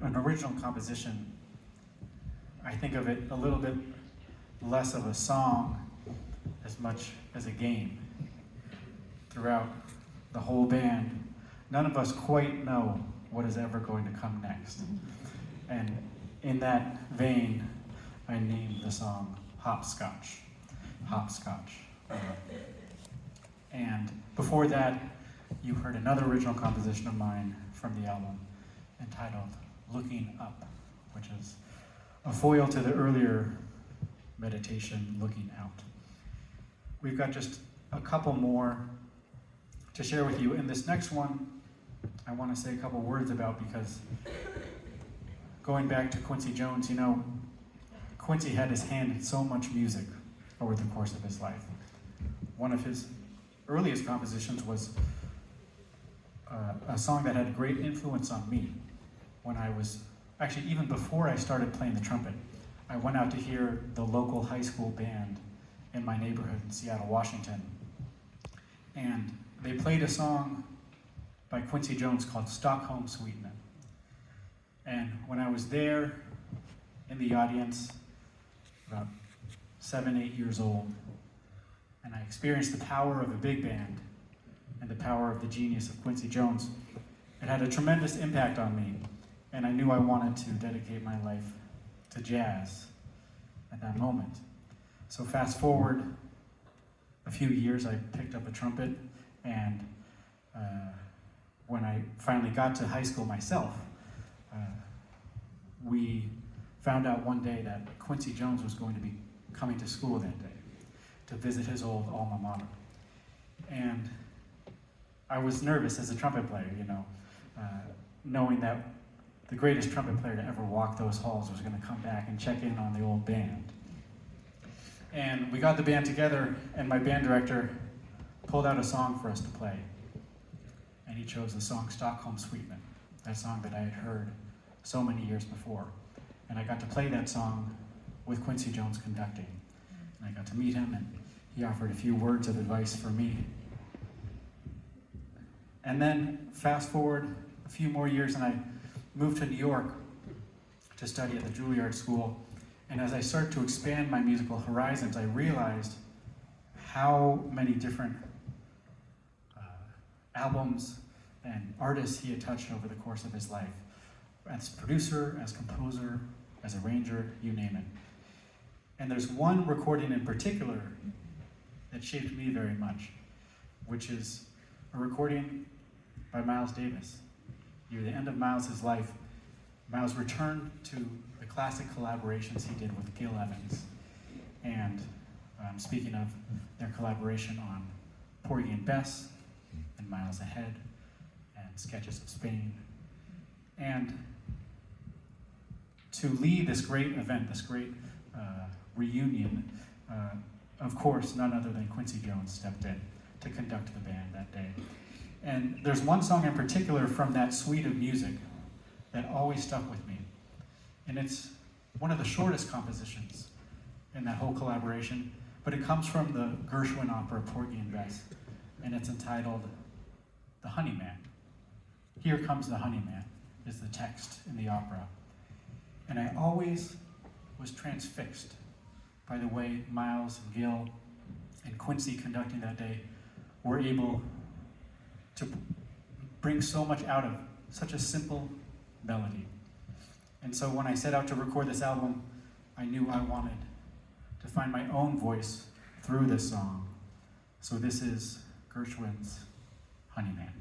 an original composition, I think of it a little bit less of a song as much as a game. Throughout the whole band, none of us quite know what is ever going to come next. And in that vein, I named the song Hopscotch. Hopscotch. And before that, you heard another original composition of mine from the album entitled Looking Up, which is a foil to the earlier meditation, Looking Out. We've got just a couple more to share with you. And this next one, I want to say a couple words about, because going back to Quincy Jones, you know, Quincy had his hand in so much music over the course of his life. One of his earliest compositions was a song that had a great influence on me when I was, actually even before I started playing the trumpet. I went out to hear the local high school band in my neighborhood in Seattle, Washington. And they played a song by Quincy Jones called Stockholm Sweetman. And when I was there in the audience, about 7, 8 years old, and I experienced the power of a big band and the power of the genius of Quincy Jones, it had a tremendous impact on me, and I knew I wanted to dedicate my life to jazz at that moment. So fast forward a few years, I picked up a trumpet, and when I finally got to high school myself, we found out one day that Quincy Jones was going to be coming to school that day to visit his old alma mater. And I was nervous as a trumpet player, you know, knowing that the greatest trumpet player to ever walk those halls was going to come back and check in on the old band. And we got the band together, and my band director pulled out a song for us to play. And he chose the song Stockholm Sweetman, that song that I had heard so many years before. And I got to play that song with Quincy Jones conducting. And I got to meet him, and he offered a few words of advice for me. And then fast forward a few more years, and I moved to New York to study at the Juilliard School. And as I started to expand my musical horizons, I realized how many different albums and artists he had touched over the course of his life. As producer, as composer, as arranger, you name it. And there's one recording in particular that shaped me very much, which is a recording by Miles Davis. Near the end of Miles' life, Miles returned to the classic collaborations he did with Gil Evans. And speaking of their collaboration on Porgy and Bess, and Miles Ahead, and Sketches of Spain. And to lead this great event, this great reunion, of course, none other than Quincy Jones stepped in to conduct the band that day. And there's one song in particular from that suite of music that always stuck with me. And it's one of the shortest compositions in that whole collaboration, but it comes from the Gershwin opera Porgy and Bess, and it's entitled The Honey Man. Here comes the honey man is the text in the opera. And I always was transfixed by the way Miles and Gil and Quincy conducting that day were able to bring so much out of such a simple melody. And so when I set out to record this album, I knew I wanted to find my own voice through this song. So this is Gershwin's Honey Man.